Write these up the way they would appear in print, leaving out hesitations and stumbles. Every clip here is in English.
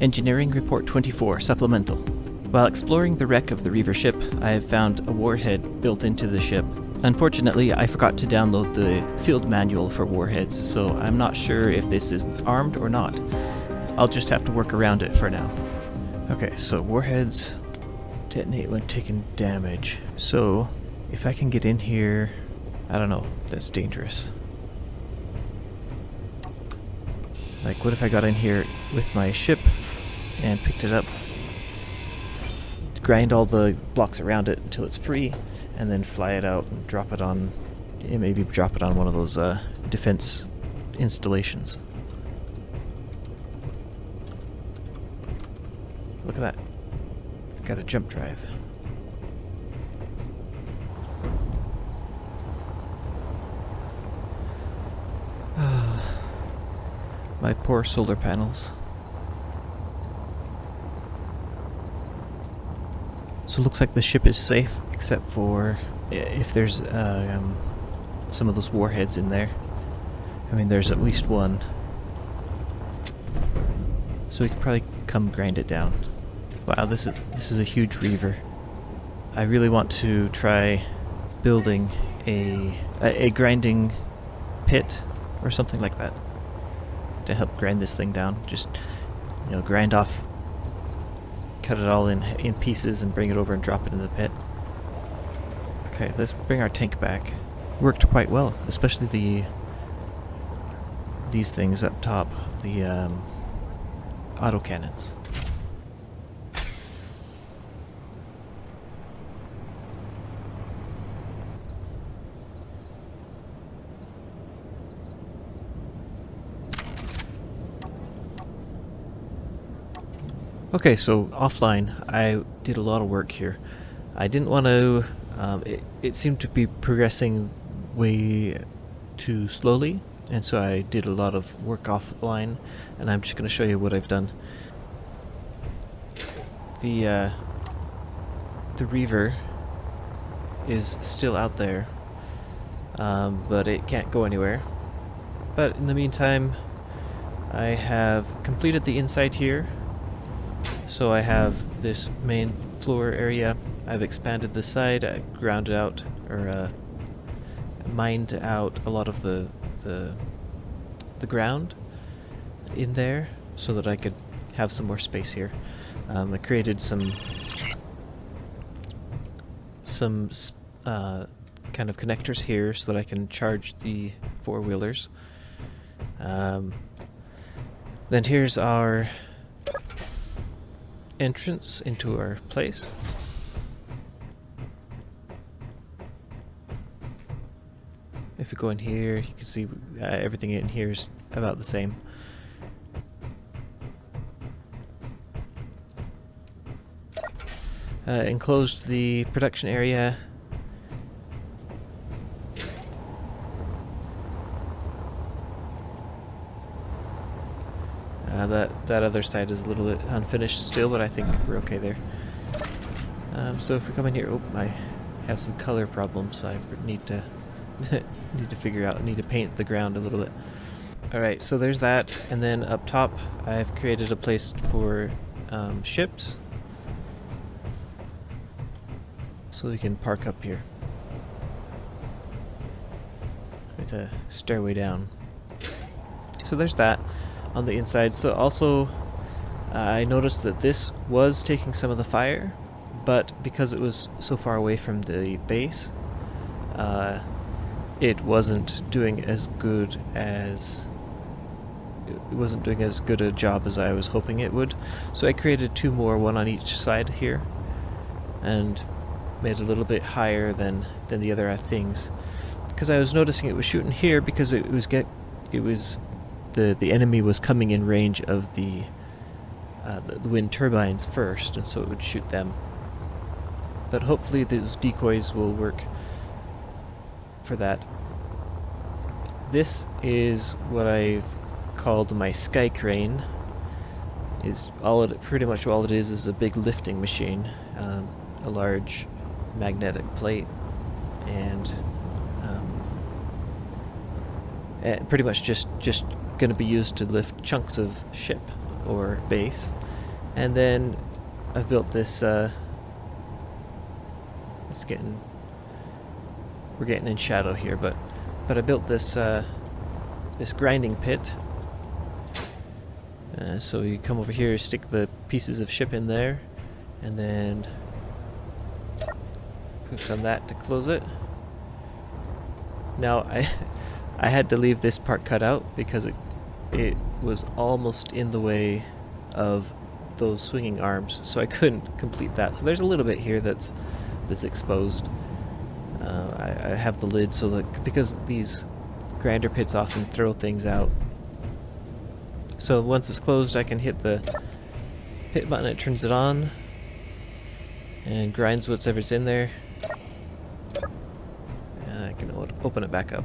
Engineering Report 24 Supplemental. While exploring the wreck of the Reaver ship, I have found a warhead built into the ship. Unfortunately, I forgot to download the field manual for warheads, so I'm not sure if this is armed or not. I'll just have to work around it for now. Okay, so warheads detonate when taking damage. So, if I can get in here... I don't know, that's dangerous. Like, what if I got in here with my ship and picked it up, grind all the blocks around it until it's free, and then fly it out and drop it on, maybe drop it on one of those defense installations. Look at that. Got a jump drive. My poor solar panels. So it looks like the ship is safe, except for if there's some of those warheads in there. I mean, there's at least one. So we could probably come grind it down. Wow, this is a huge reaver. I really want to try building a grinding pit or something like that to help grind this thing down. Just, you know, grind off, cut it all in pieces and bring it over and drop it in the pit. Okay, let's bring our tank back. Worked quite well, especially these things up top, the autocannons. Okay, so offline, I did a lot of work here. I didn't want to... it seemed to be progressing way too slowly, and so I did a lot of work offline, and I'm just going to show you what I've done. The reaver is still out there, but it can't go anywhere. But in the meantime, I have completed the inside here. So I have this main floor area. I've expanded the side. I grounded out, or mined out a lot of the ground in there, so that I could have some more space here. I created some kind of connectors here, so that I can charge the four-wheelers. Then here's our entrance into our place. If you go in here, you can see everything in here is about the same. Enclosed the production area. That other side is a little bit unfinished still, but I think we're okay there. So if we come in here, oh, I have some color problems. I need to need to figure out. I need to paint the ground a little bit. All right, so there's that, and then up top, I've created a place for ships, so we can park up here with a stairway down. So there's that on the inside. So also I noticed that this was taking some of the fire, but because it was so far away from the base, it wasn't doing as good a job as I was hoping it would. So I created two more, one on each side here, and made it a little bit higher than the other things, because I was noticing it was shooting here because the enemy was coming in range of the wind turbines first, and so it would shoot them. But hopefully those decoys will work for that. This is what I've called my sky crane. Pretty much all it is a big lifting machine, a large magnetic plate, and pretty much just going to be used to lift chunks of ship or base And then I've built this, we're getting in shadow here, but I built this, this grinding pit. So you come over here, stick the pieces of ship in there, and then click on that to close it. Now I had to leave this part cut out because it was almost in the way of those swinging arms, so I couldn't complete that. So there's a little bit here that's exposed. I have the lid so that, because these grinder pits often throw things out. So once it's closed, I can hit the pit button, it turns it on, and grinds whatever's in there. And I can open it back up.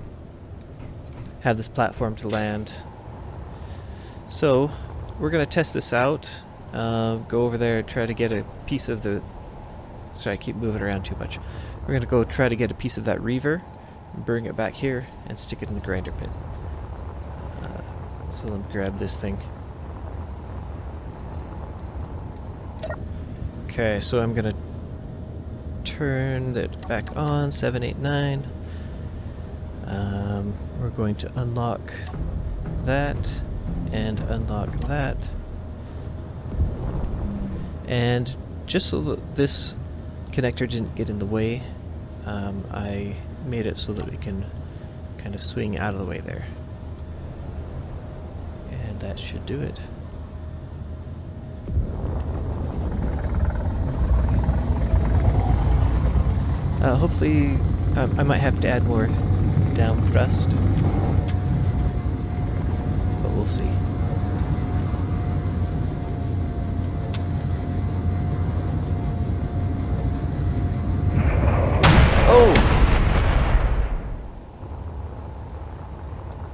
Have this platform to land. So we're going to test this out. Go over there and try to get a piece of the... Sorry, I keep moving around too much. We're going to go try to get a piece of that reaver, bring it back here, and stick it in the grinder pit. So let me grab this thing. Okay, so I'm going to turn that back on, 789. We're going to unlock that and unlock that. And just so that this connector didn't get in the way, I made it so that we can kind of swing out of the way there. And that should do it. Hopefully, I might have to add more down thrust, but we'll see. Oh!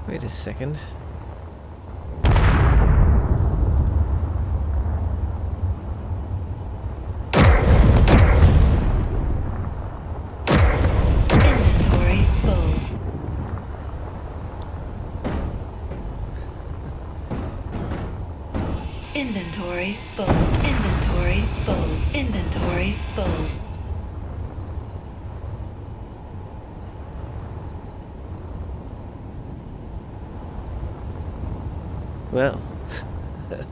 Wait a second. Inventory full. Inventory full. Inventory full. Well,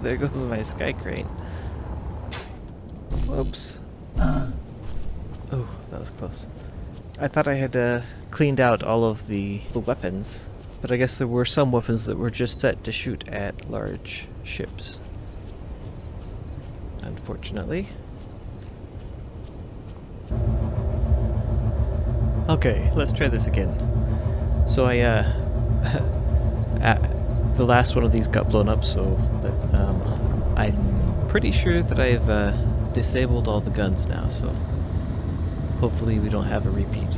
there goes my sky crane. Whoops. Oh, that was close. I thought I had cleaned out all of the weapons, but I guess there were some weapons that were just set to shoot at large ships. Unfortunately. Okay, let's try this again. So the last one of these got blown up, so I'm pretty sure that I've disabled all the guns now, so hopefully we don't have a repeat.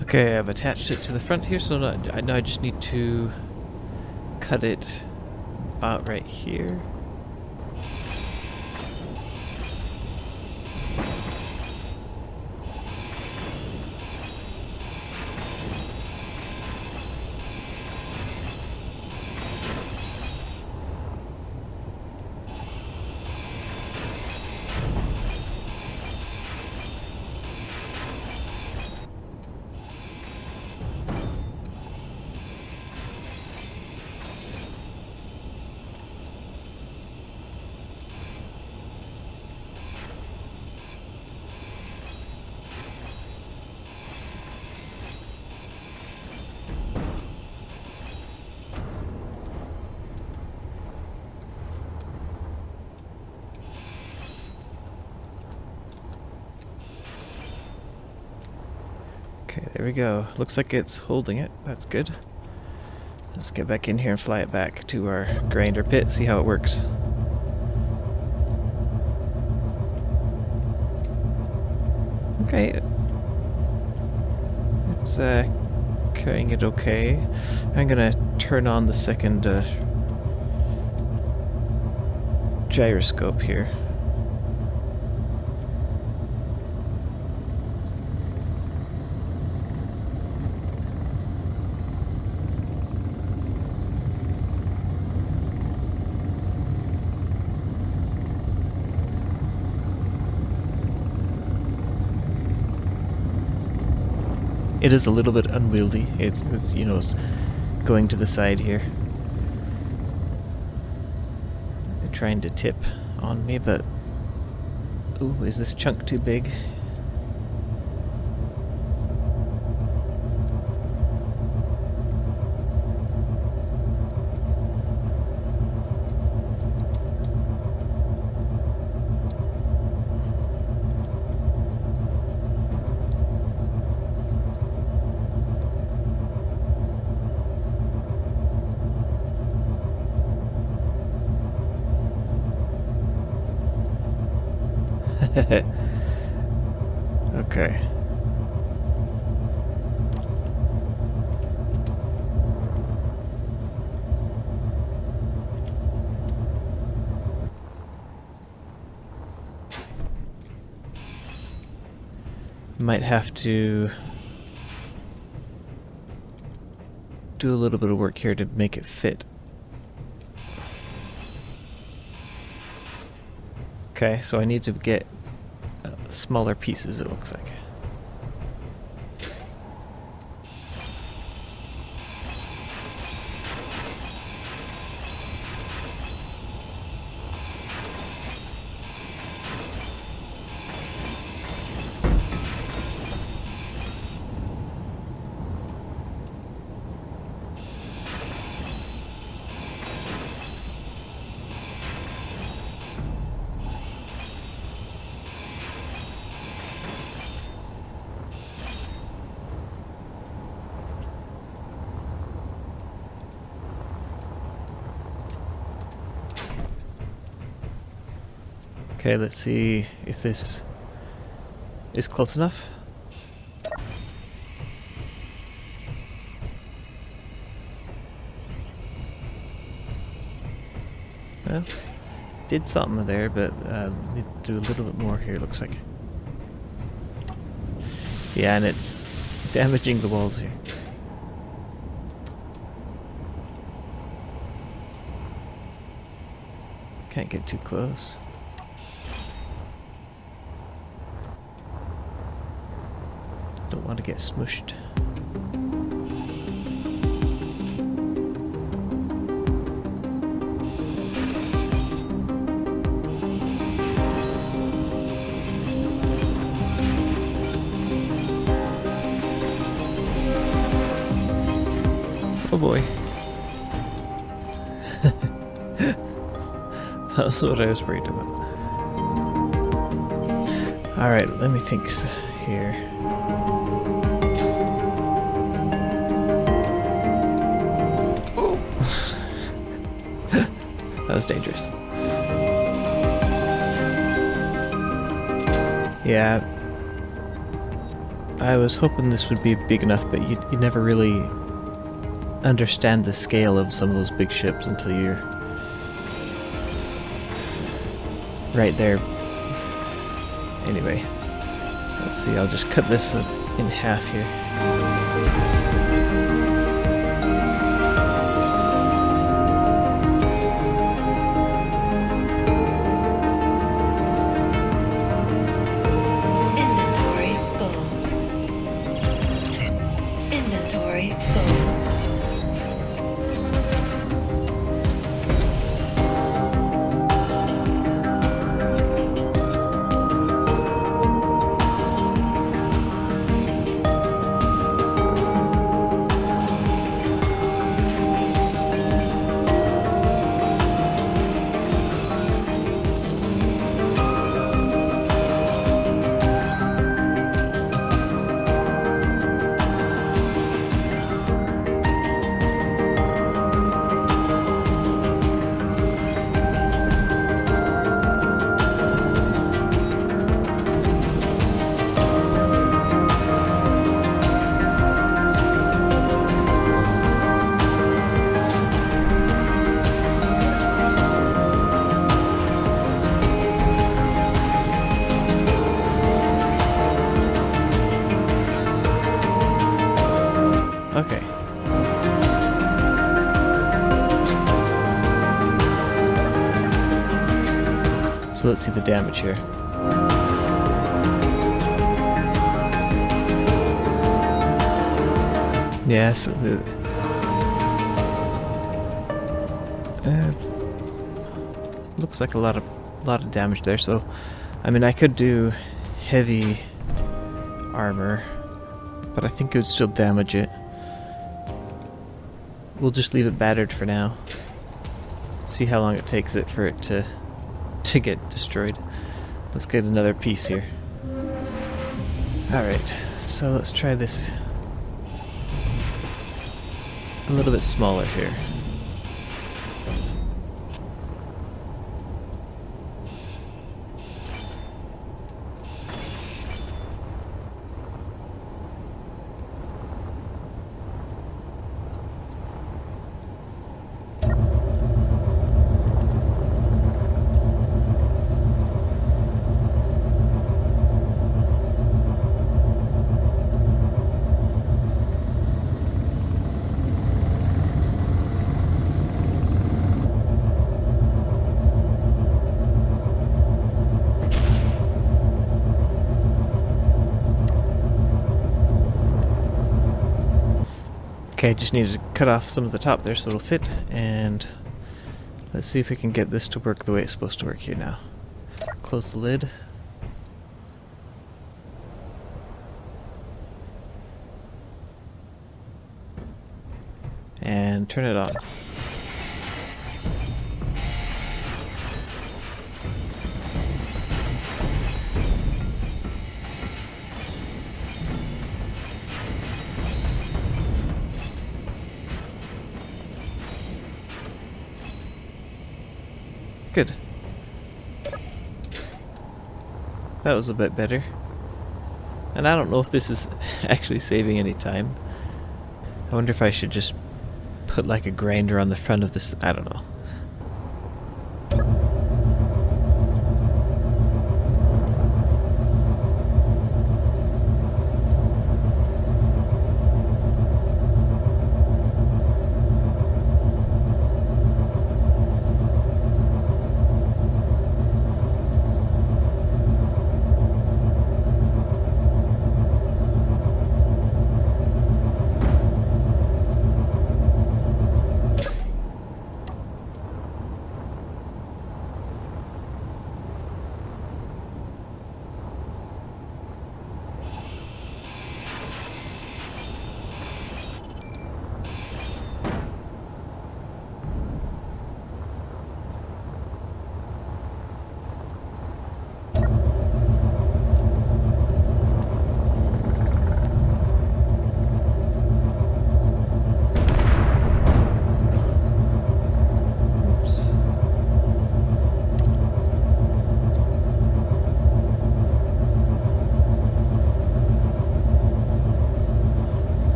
Okay, I've attached it to the front here, so now I just need to cut it about right here. Okay, there we go. Looks like it's holding it. That's good. Let's get back in here and fly it back to our grinder pit, see how it works. Okay. It's carrying it okay. I'm gonna turn on the second gyroscope here. It is a little bit unwieldy. It's you know, it's going to the side here. They're trying to tip on me, but ooh, is this chunk too big? Okay. Might have to do a little bit of work here to make it fit. Okay, so I need to get smaller pieces, it looks like. Okay, let's see if this is close enough. Well, did something there, but need to do a little bit more here, looks like. Yeah, and it's damaging the walls here. Can't get too close. Don't want to get smushed. Oh boy. That's what I was worried about. Alright, let me think here. Oh. That was dangerous. Yeah. I was hoping this would be big enough, but you never really understand the scale of some of those big ships until you're right there. Anyway, let's see, I'll just cut this in half here. Inventory full. Inventory full. So let's see the damage here. Yeah, so looks like a lot of damage there. So, I mean, I could do heavy armor, but I think it would still damage it. We'll just leave it battered for now. See how long it takes it for it to get destroyed. Let's get another piece here. Alright, so let's try this a little bit smaller here. Okay, I just needed to cut off some of the top there so it'll fit, and let's see if we can get this to work the way it's supposed to work here now. Close the lid. And turn it on. Good. That was a bit better. And I don't know if this is actually saving any time. I wonder if I should just put like a grinder on the front of this. I don't know.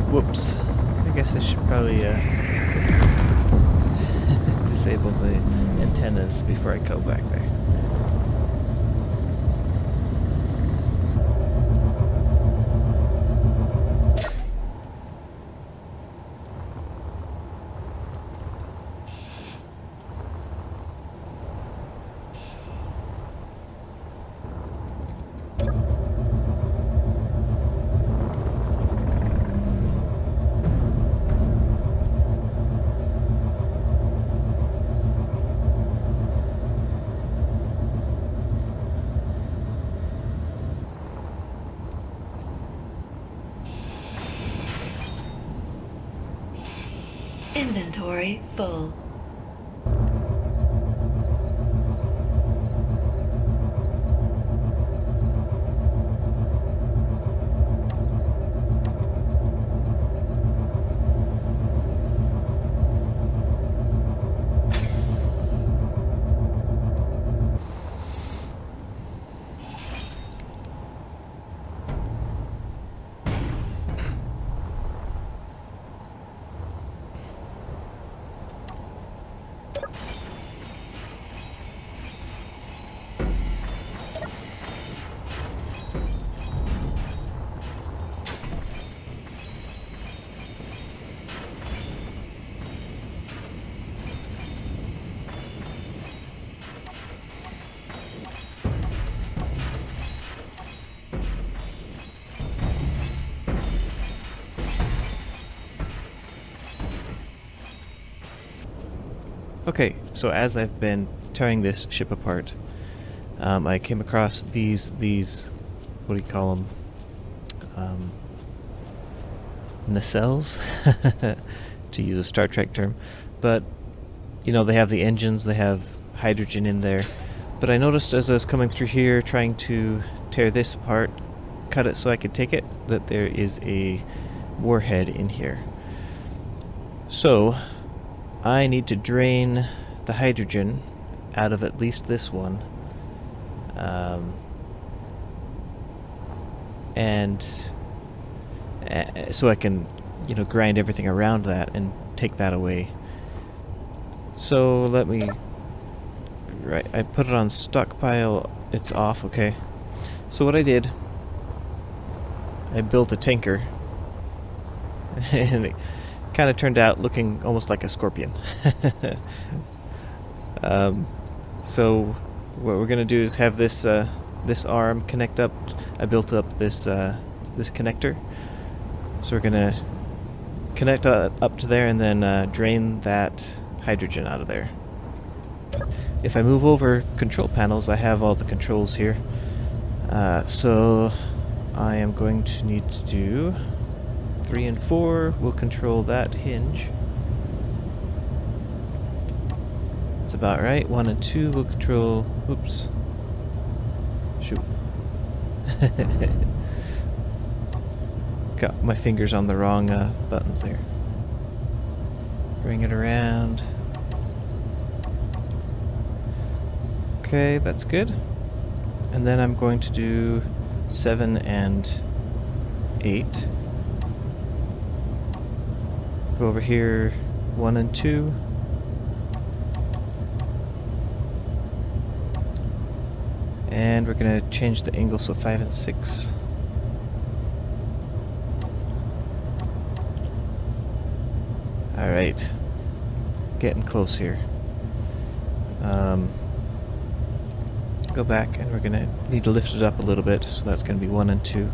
Whoops. I guess I should probably disable the antennas before I go back there. Inventory full. Okay, so as I've been tearing this ship apart, I came across these, what do you call them? Nacelles, to use a Star Trek term. But, you know, they have the engines, they have hydrogen in there. But I noticed as I was coming through here trying to tear this apart, cut it so I could take it, that there is a warhead in here. So, I need to drain the hydrogen out of at least this one. And so I can, you know, grind everything around that and take that away. So let me... Right, I put it on stockpile. It's off, okay. So what I did, I built a tanker. And it kind of turned out looking almost like a scorpion. So what we're going to do is have this this arm connect up. I built up this this connector. So we're going to connect up to there and then drain that hydrogen out of there. If I move over control panels, I have all the controls here. So I am going to need to do 3 and 4 will control that hinge. That's about right. 1 and 2 will control... Oops. Shoot. Got my fingers on the wrong buttons there. Bring it around. Okay, that's good. And then I'm going to do 7 and 8. Go over here, 1 and 2. And we're going to change the angle, so 5 and 6. Alright. Getting close here. Go back, and we're going to need to lift it up a little bit, so that's going to be 1 and 2.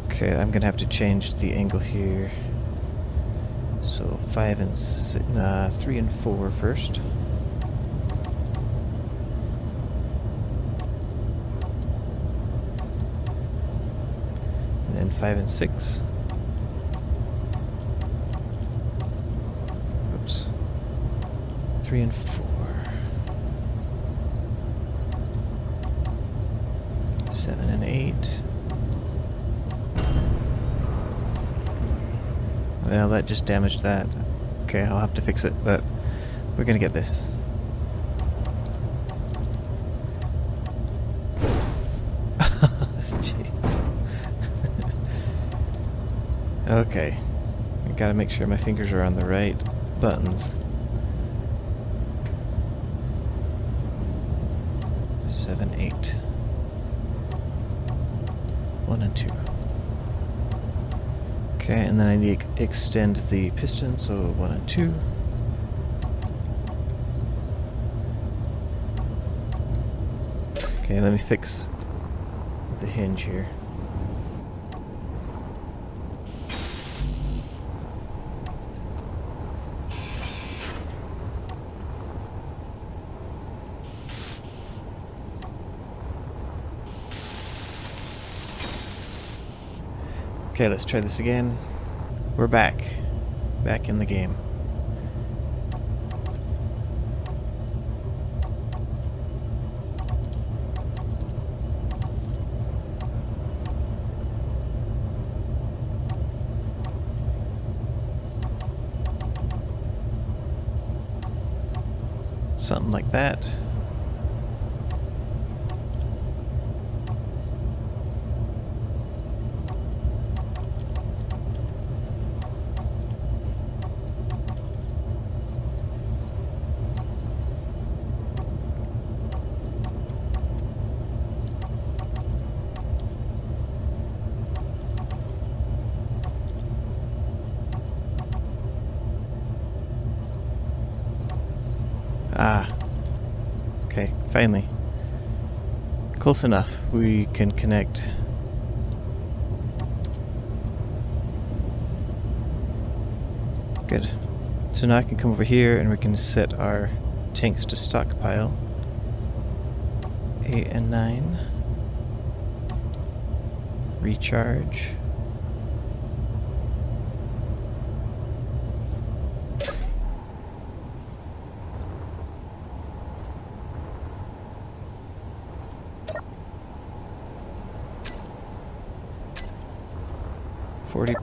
Okay, I'm going to have to change the angle here. So 5 and 3 and 4 first. And then 5 and 6. Oops. 3 and 4. 7 and 8. Well, that just damaged that. Okay, I'll have to fix it, but we're gonna get this. Jeez. Okay. I gotta make sure my fingers are on the right buttons. 7, 8. 1 and 2. Okay, and then I need to extend the piston, so 1 and 2. Okay, let me fix the hinge here. Okay, let's try this again. We're back. Back in the game. Something like that. Ah. Okay, finally. Close enough. We can connect Good. So now I can come over here and we can set our tanks to stockpile. 8 and 9. Recharge.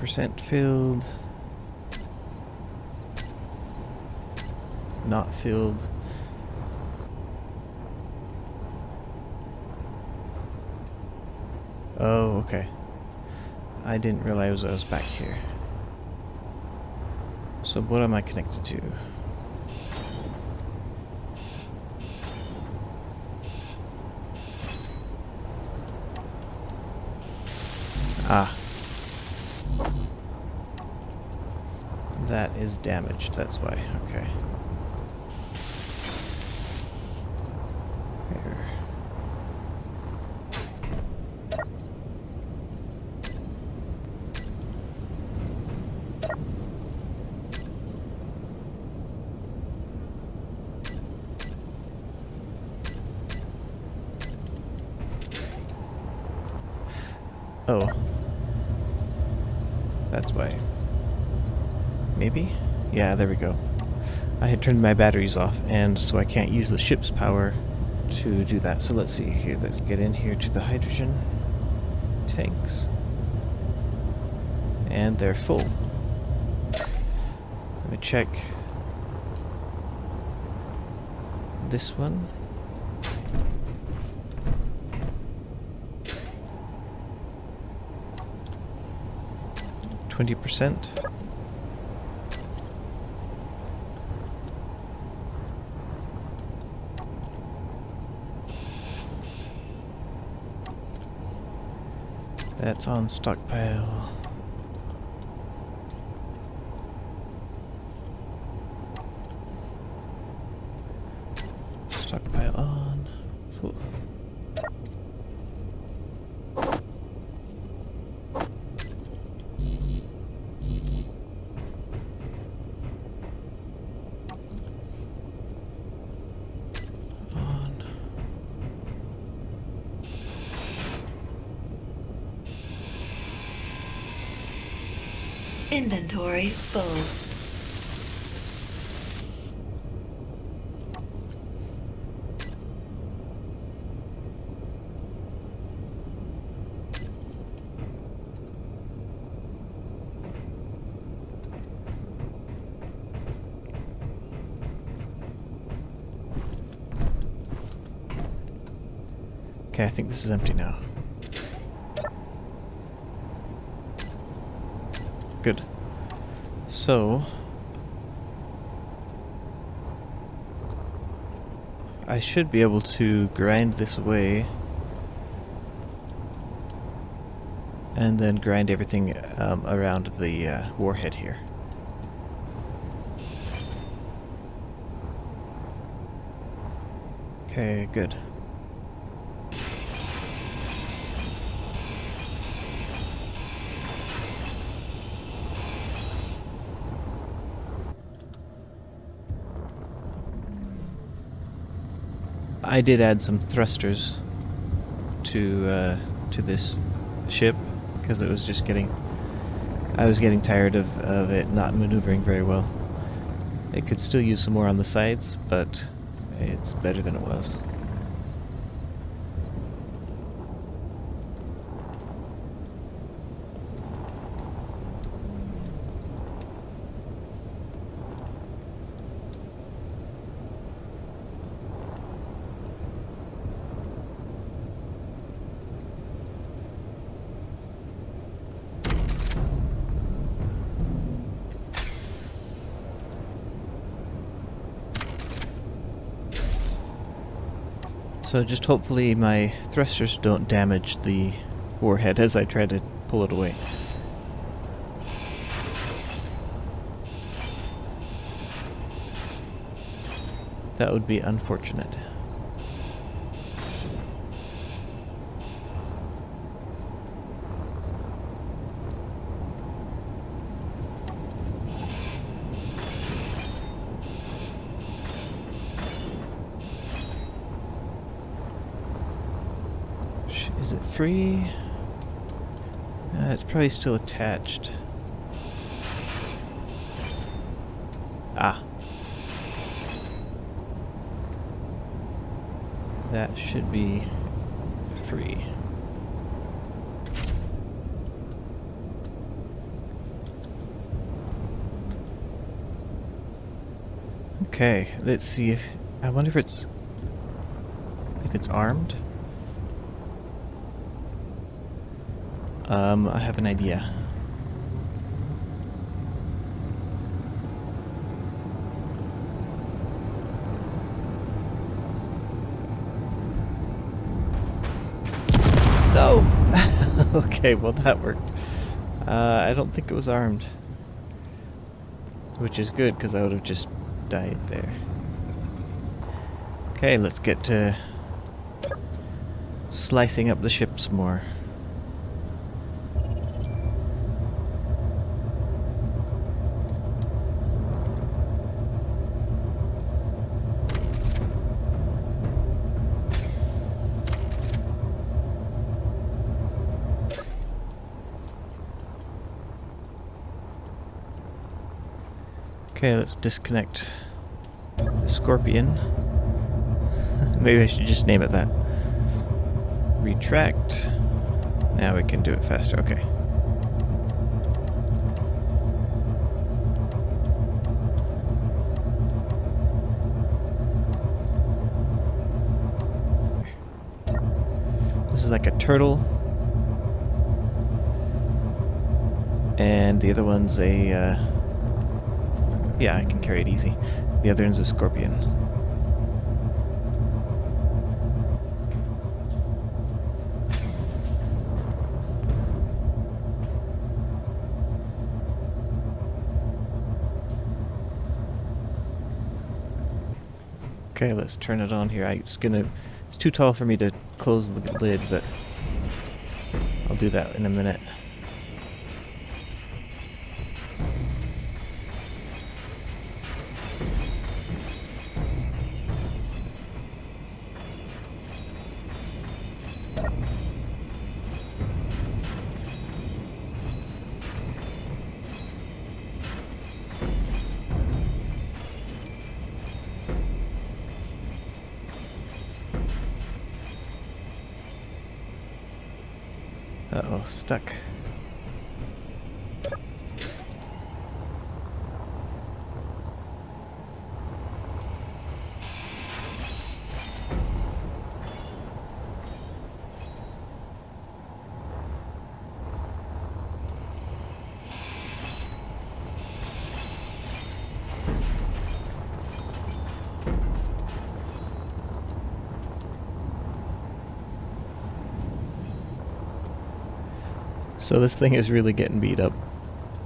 %, filled. Not filled. Oh, okay. I didn't realize I was back here. So what am I connected to? Ah. That is damaged, that's why. Okay. Here. Oh. That's why. Maybe? Yeah, there we go. I had turned my batteries off, and so I can't use the ship's power to do that. So let's see here. Let's get in here to the hydrogen tanks. And they're full. Let me check this one. %. That's on stockpile. Stockpile on. Full. On. Inventory full. Okay, I think this is empty now. Good. So, I should be able to grind this away and then grind everything around the warhead here. Okay, good. I did add some thrusters to this ship because it was just I was getting tired of it not maneuvering very well. It could still use some more on the sides, but it's better than it was. So just hopefully my thrusters don't damage the warhead as I try to pull it away. That would be unfortunate. Is it free? It's probably still attached. Ah. That should be free. Okay, let's see if... I wonder if it's armed. I have an idea. No! Okay, well that worked. I don't think it was armed. Which is good, because I would have just died there. Okay, let's get to slicing up the ships more. Okay, let's disconnect the Scorpion. Maybe I should just name it that. Retract. Now we can do it faster. Okay. This is like a turtle. And the other one's a... yeah, I can carry it easy. The other one's a Scorpion. Okay, let's turn it on here. It's too tall for me to close the lid, but I'll do that in a minute. Uh-oh, stuck. So this thing is really getting beat up,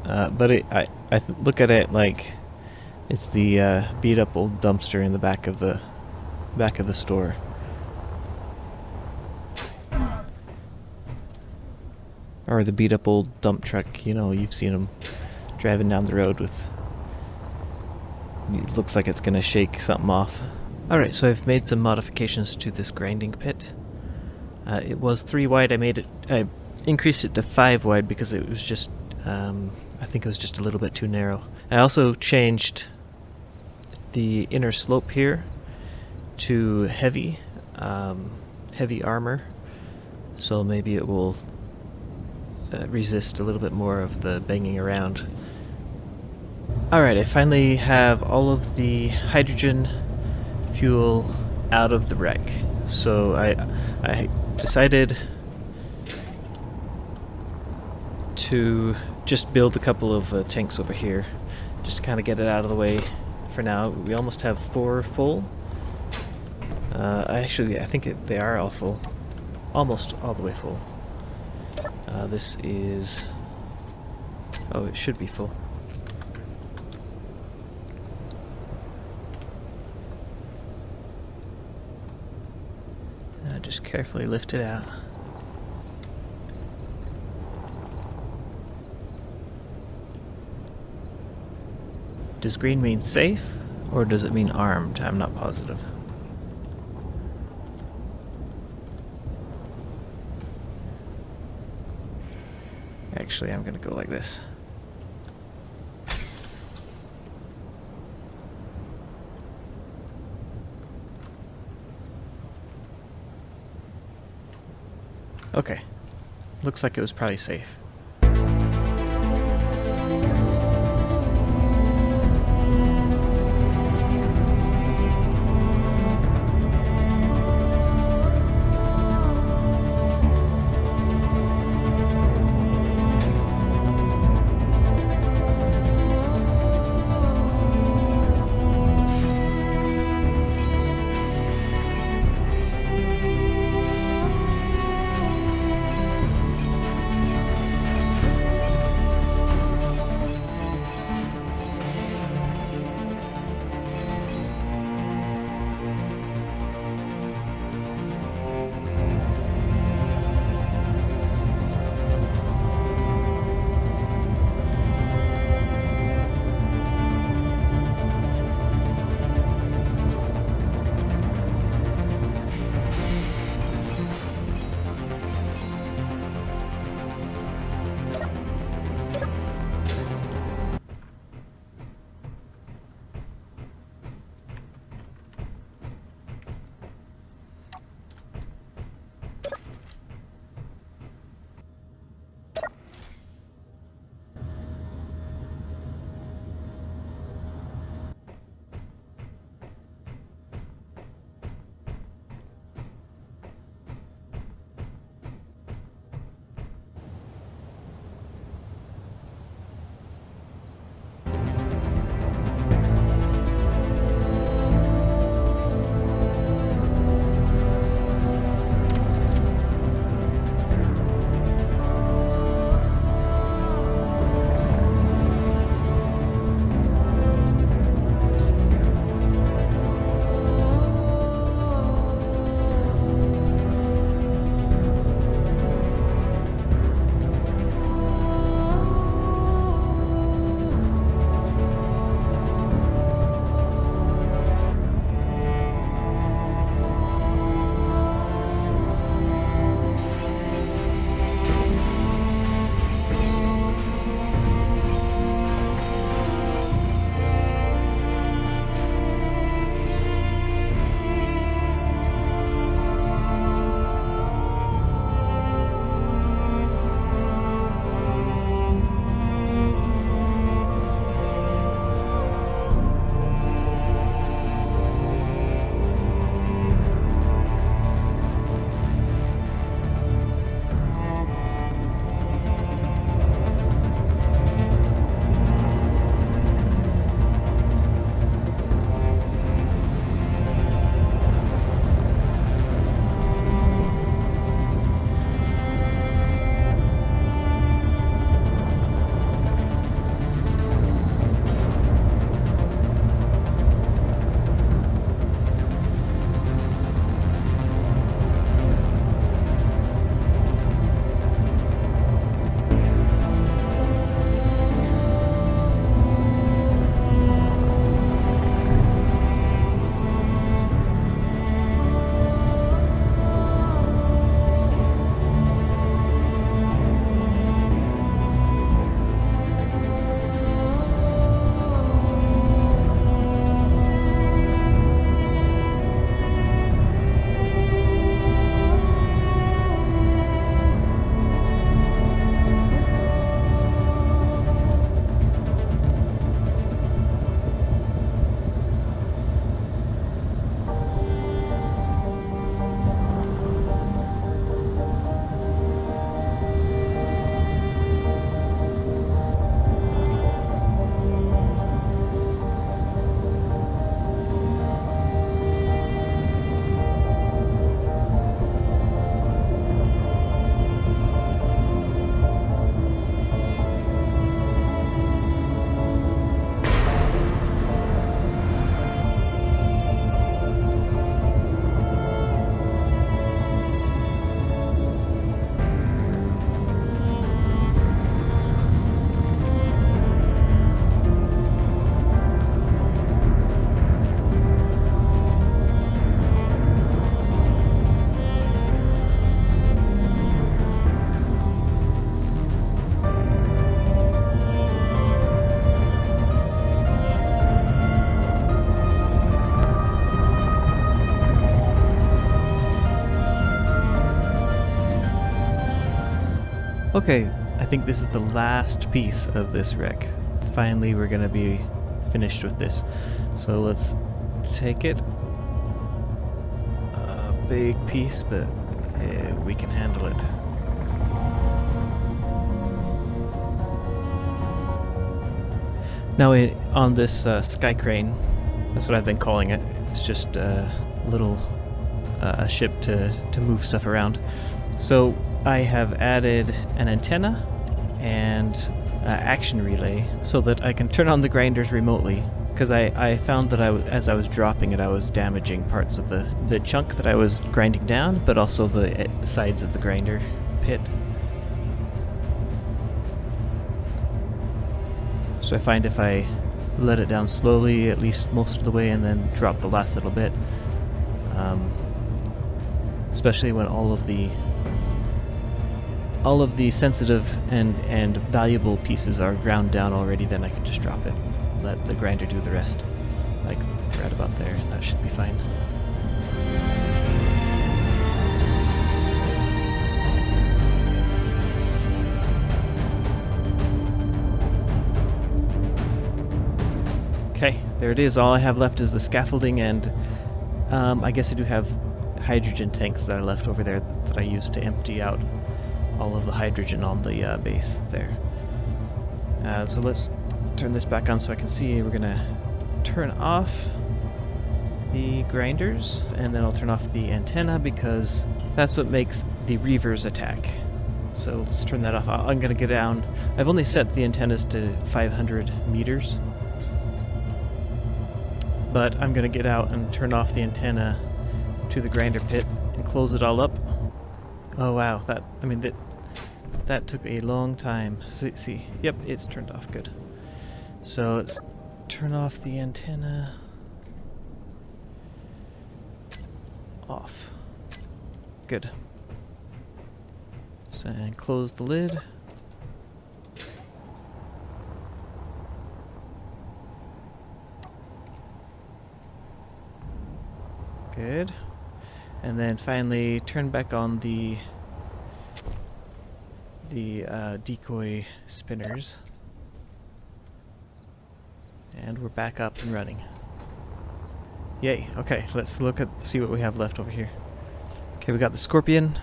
but I look at it like it's the beat up old dumpster in the back of the store. Or the beat up old dump truck, you know, you've seen them driving down the road with, it looks like it's gonna shake something off. Alright, so I've made some modifications to this grinding pit. It was 3 wide, I increased it to 5 wide because it was just, I think it was just a little bit too narrow. I also changed the inner slope here to heavy armor, so maybe it will resist a little bit more of the banging around. Alright, I finally have all of the hydrogen fuel out of the wreck, so I decided to just build a couple of tanks over here, just to kind of get it out of the way for now. We almost have 4 full. Actually, I think they are all full. Almost all the way full. This is... oh, it should be full. Just carefully lift it out. Does green mean safe, or does it mean armed? I'm not positive. Actually, I'm gonna go like this. Okay. Looks like it was probably safe. Okay, I think this is the last piece of this wreck. Finally, we're gonna be finished with this. So let's take it. A big piece, but we can handle it. Now, on this sky crane, that's what I've been calling it. It's just a little ship to move stuff around. So I have added an antenna and action relay so that I can turn on the grinders remotely, because I found that as I was dropping it, I was damaging parts of the chunk that I was grinding down, but also the sides of the grinder pit. So I find if I let it down slowly, at least most of the way, and then drop the last little bit, especially when all of the sensitive and valuable pieces are ground down already, then I can just drop it, let the grinder do the rest, like right about there. That should be fine. Okay, there it is. All I have left is the scaffolding, and I guess I do have hydrogen tanks that are left over there that I used to empty out all of the hydrogen on the base there. So let's turn this back on so I can see. We're gonna turn off the grinders, and then I'll turn off the antenna because that's what makes the reavers attack. So let's turn that off. I'm gonna get down. I've only set the antennas to 500 meters. But I'm going to get out and turn off the antenna to the grinder pit and close it all up. Oh wow, that took a long time. See, yep, it's turned off, good. So let's turn off the antenna. Off. Good. So, and close the lid. Good. And then finally turn back on the decoy spinners. And we're back up and running. Yay. Okay, let's see what we have left over here. Okay, we got the Scorpion.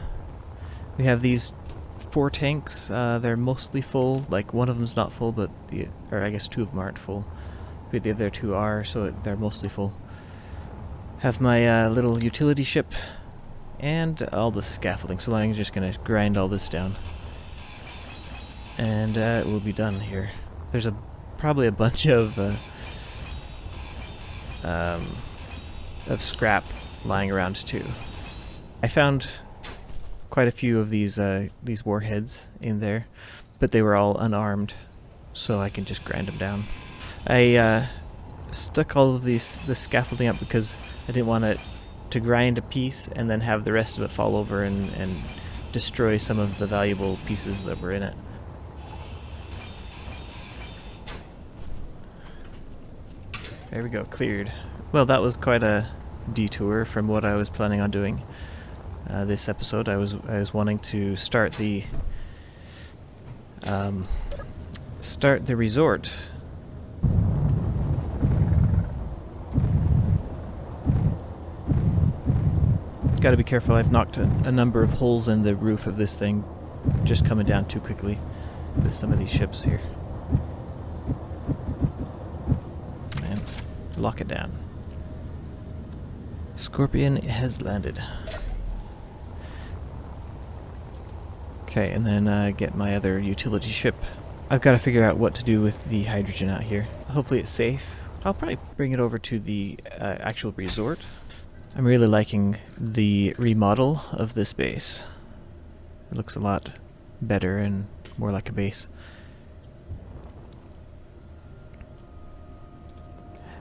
We have these 4 tanks. They're mostly full. Like, one of them's not full, but I guess 2 of them aren't full. But the other 2 are, so they're mostly full. Have my little utility ship and all the scaffolding, so I'm just going to grind all this down. And it will be done here. There's probably a bunch of scrap lying around too. I found quite a few of these warheads in there, but they were all unarmed, so I can just grind them down. I stuck all of the scaffolding up because I didn't want it to grind a piece and then have the rest of it fall over and destroy some of the valuable pieces that were in it. There we go, cleared. Well, that was quite a detour from what I was planning on doing. This episode, I was wanting to start the resort. Got to be careful. I've knocked a number of holes in the roof of this thing, just coming down too quickly with some of these ships here. And lock it down. Scorpion has landed. Okay, and then get my other utility ship. I've got to figure out what to do with the hydrogen out here. Hopefully it's safe. I'll probably bring it over to the actual resort. I'm really liking the remodel of this base. It looks a lot better and more like a base.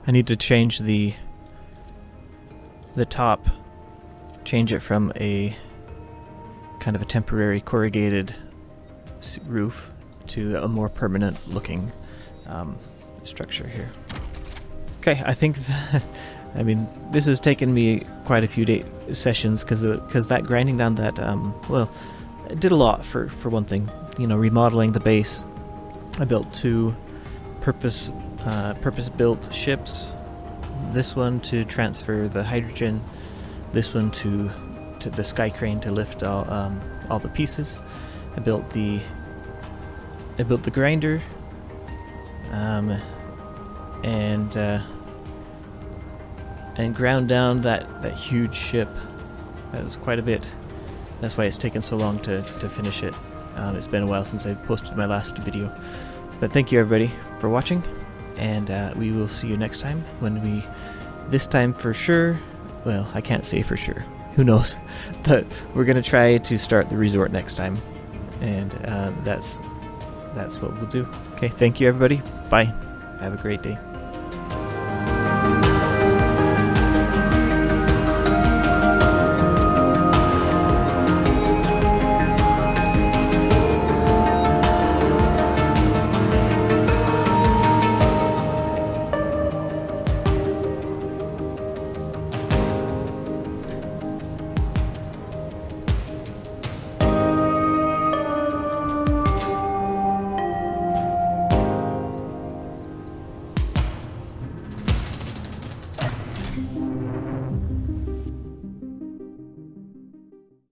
I need to change the top, change it from a kind of a temporary corrugated roof to a more permanent looking structure here. Okay, I think I mean, this has taken me quite a few sessions because that grinding down that, well, it did a lot for one thing. remodeling the base. I built 2 purpose-built ships. This one to transfer the hydrogen. This one to the sky crane to lift all the pieces. I built the grinder, and ground down that huge ship. That was quite a bit. That's why it's taken so long to finish it. It's been a while since I posted my last video. But thank you everybody for watching, and we will see you next time when this time for sure, well, I can't say for sure, who knows, but we're going to try to start the resort next time, and that's what we'll do. Okay, thank you everybody, bye, have a great day.